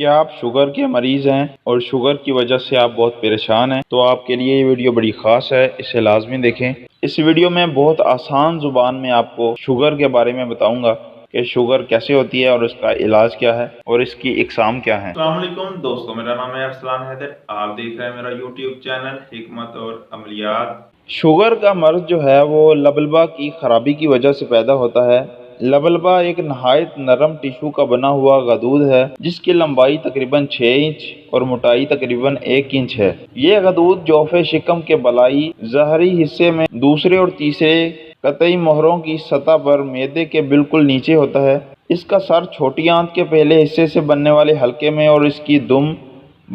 क्या आप शुगर के मरीज़ हैं और शुगर की वजह से आप बहुत परेशान हैं? तो आपके लिए ये वीडियो बड़ी ख़ास है, इसे लाजमी देखें। इस वीडियो में बहुत आसान ज़ुबान में आपको शुगर के बारे में बताऊंगा कि शुगर कैसे होती है और उसका इलाज क्या है और इसकी इकसाम क्या है। अस्सलाम वालेकुम दोस्तों, मेरा नाम है अरसलान हैदर। आप देख रहे हैं मेरा यूट्यूब चैनल हिकमत और अमलियात। शुगर का मर्ज जो है वो लबलबा की खराबी की वजह से पैदा होता है। लबलबा एक नहायत नरम टिश्यू का बना हुआ गदूद है जिसकी लंबाई तकरीबन 6 इंच और मोटाई तकरीबन 1 इंच है। ये गदूद जोफ़े शिकम के बलाई ज़हरी हिस्से में दूसरे और तीसरे कतई मोहरों की सतह पर मैदे के बिल्कुल नीचे होता है। इसका सर छोटी आंत के पहले हिस्से से बनने वाले हलके में और इसकी दुम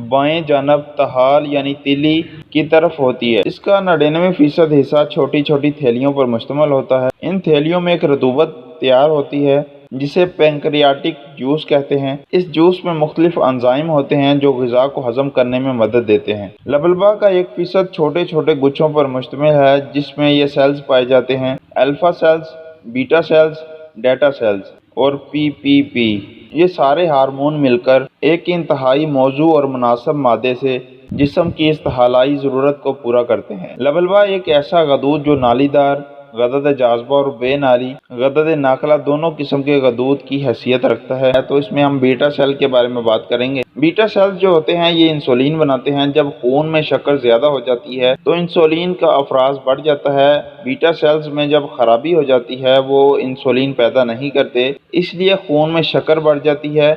बाएं जानब तहाल यानी तिली की तरफ होती है। इसका 99% हिस्सा छोटी छोटी थैलियों पर मुश्तमिल होता है। इन थैलियों में एक रतूबत तैयार होती है जिसे पैंक्रियाटिक जूस कहते हैं। इस जूस में मुख्तलिफ एंजाइम होते हैं जो ग़िज़ा को हजम करने में मदद देते हैं। लबलबा का 1% छोटे छोटे गुच्छों पर मुश्तमिल है जिसमें ये सेल्स पाए जाते हैं: अल्फा सेल्स, बीटा सेल्स, डेटा सेल्स और पीपीपी। ये सारे हार्मोन मिलकर एक इंतहाई मौजू और मुनासिब मादे से जिस्म की इस्तेहालाई ज़रूरत को पूरा करते हैं। लबलबा एक ऐसा गदूद जो नालीदार, गदद जाज़बा और बेनाली गदद नाकला दोनों किस्म के गदूद की हैसियत रखता है। तो इसमें हम बीटा सेल के बारे में बात करेंगे। बीटा सेल्स जो होते हैं ये इंसुलिन बनाते हैं। जब खून में शक्कर ज़्यादा हो जाती है तो इंसुलिन का अफराज बढ़ जाता है। बीटा सेल्स में जब खराबी हो जाती है वो इंसुलिन पैदा नहीं करते, इसलिए खून में शक्कर बढ़ जाती है।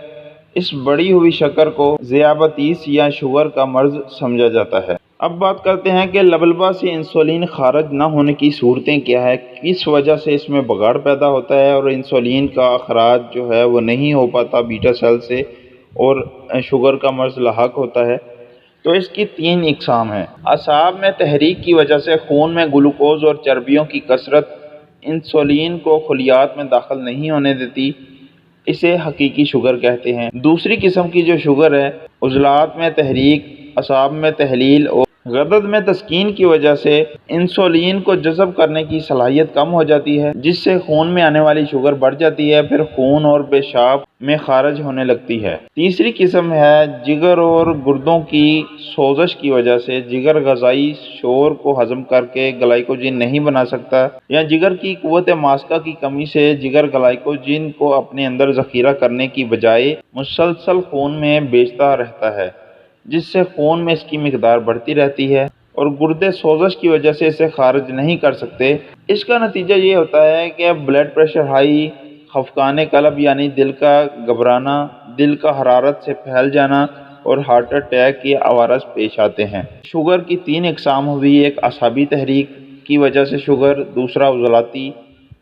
इस बढ़ी हुई शक्कर को ज़ियाबतीस या शुगर का मर्ज समझा जाता है। अब बात करते हैं कि लबलबा से इंसुलिन खारिज न होने की सूरतें क्या है, किस वजह से इसमें बगाड़ पैदा होता है और इंसुलिन का अखराज जो है वो नहीं हो पाता बीटा सेल से और शुगर का मर्ज लाहक होता है। तो इसकी 3 इकसाम हैं। असाब में तहरीक की वजह से खून में ग्लूकोज और चर्बियों की कसरत इंसुलिन को खलियात में दाखिल नहीं होने देती, इसे हकीकी शुगर कहते हैं। दूसरी किस्म की जो शुगर है, उज़लात में तहरीक, असाब में तहलील और गदद में तस्कीन की वजह से इंसुलिन को जज़ब करने की सलाहियत कम हो जाती है जिससे खून में आने वाली शुगर बढ़ जाती है, फिर खून और पेशाब में खारिज होने लगती है। तीसरी किस्म है जिगर और गुर्दों की सोजश की वजह से जिगर ग़ज़ाई शोर को हजम करके ग्लाइकोजन नहीं बना सकता, या जिगर की कुव्वत मास्का की कमी से जिगर ग्लाइकोजन को अपने अंदर ज़ख़ीरा करने की बजाय मुसलसल खून में बेचता रहता है जिससे खून में इसकी मिकदार बढ़ती रहती है और गुर्दे सोजश की वजह से इसे खारिज नहीं कर सकते। इसका नतीजा ये होता है कि ब्लड प्रेशर हाई, खफकान कल्ब यानी दिल का घबराना, दिल का हरारत से फैल जाना और हार्ट अटैक के अवारस पेश आते हैं। शुगर की 3 इकसाम हुई, एक असाबी तहरीक की वजह से शुगर, दूसरा उज़लाती,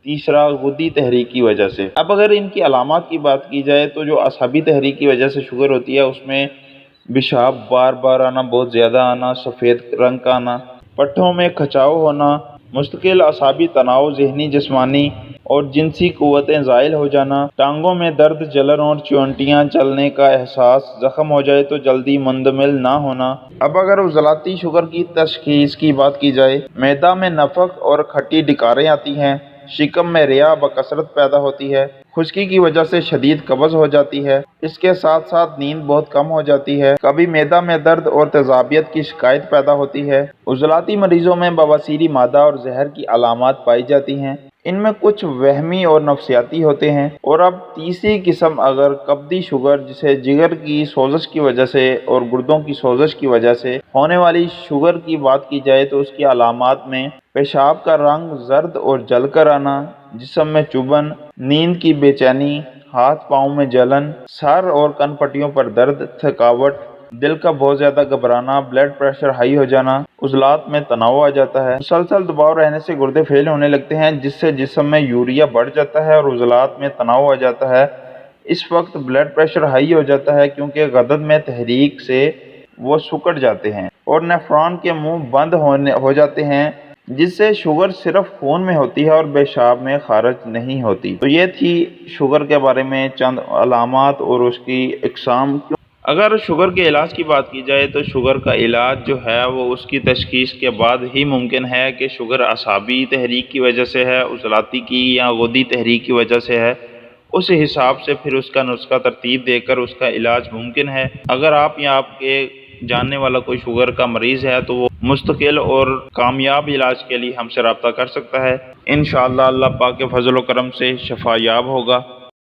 तीसरा गुदी तहरीक की वजह से। अब अगर इनकी अलामात की बात की जाए तो जो असाबी तहरीक की वजह से शुगर होती है उसमें पेशाब बार बार आना, बहुत ज़्यादा आना, सफ़ेद रंग का आना, पट्ठों में खचाव होना, मुस्तकिल असाबी तनाव, ज़हनी जिस्मानी और जिनसी क़ुव्वतें ज़ाइल हो जाना, टांगों में दर्द, जलन और चोंटियाँ चलने का एहसास, ज़ख़म हो जाए तो जल्दी मुंदमिल ना होना। अब अगर उज़लाती शुगर की तशख़ीस की बात की जाए, मैदा में नफ़क और खट्टी डकारें आती हैं, शिकम में रिया बकसरत पैदा होती है, खुश्की की वजह से शदीद कब्ज़ हो जाती है, इसके साथ साथ नींद बहुत कम हो जाती है, कभी मैदा में दर्द और तेज़ाबियत की शिकायत पैदा होती है। उज़लाती मरीज़ों में बवासीरी मादा और जहर की अलामात पाई जाती हैं। इनमें कुछ वहमी और नफ्सियाती होते हैं। और अब तीसरी किस्म अगर कब्दी शुगर, जिसे जिगर की सोजश की वजह से और गुर्दों की सोजश की वजह से होने वाली शुगर की बात की जाए तो उसकी अलामात में पेशाब का रंग जर्द और जल कर आना, जिस्म में चुभन, नींद की बेचैनी, हाथ पाँव में जलन, सर और कन पट्टियों पर दर्द, थकावट, दिल का बहुत ज़्यादा घबराना, ब्लड प्रेशर हाई हो जाना, उज़लात में तनाव आ जाता है। मुसलसल दबाव रहने से गुर्दे फेल होने लगते हैं जिससे जिस्म में यूरिया बढ़ जाता है और उज़लात में तनाव आ जाता है। इस वक्त ब्लड प्रेशर हाई हो जाता है क्योंकि गदद में तहरीक से वो सिकुड़ जाते हैं और नेफ्रॉन के मुंह बंद हो जाते हैं जिससे शुगर सिर्फ खून में होती है और पेशाब में खारिज नहीं होती। तो ये थी शुगर के बारे में चंद अलामात और उसकी इकसाम। अगर शुगर के इलाज की बात की जाए तो शुगर का इलाज जो है वो उसकी तशख़ीस के बाद ही मुमकिन है कि शुगर असाबी तहरीक की वजह से है, उज़लाती की या गुदी तहरीक की वजह से है। اس حساب سے پھر اس کا نسخہ ترتیب دے کر اس کا علاج ممکن ہے۔ اگر آپ یا آپ کے جاننے والا کوئی شوگر کا مریض ہے تو وہ مستقل اور کامیاب علاج کے لیے ہم سے رابطہ کر سکتا ہے۔ انشاءاللہ اللہ پاک کے فضل و کرم سے شفا یاب ہوگا۔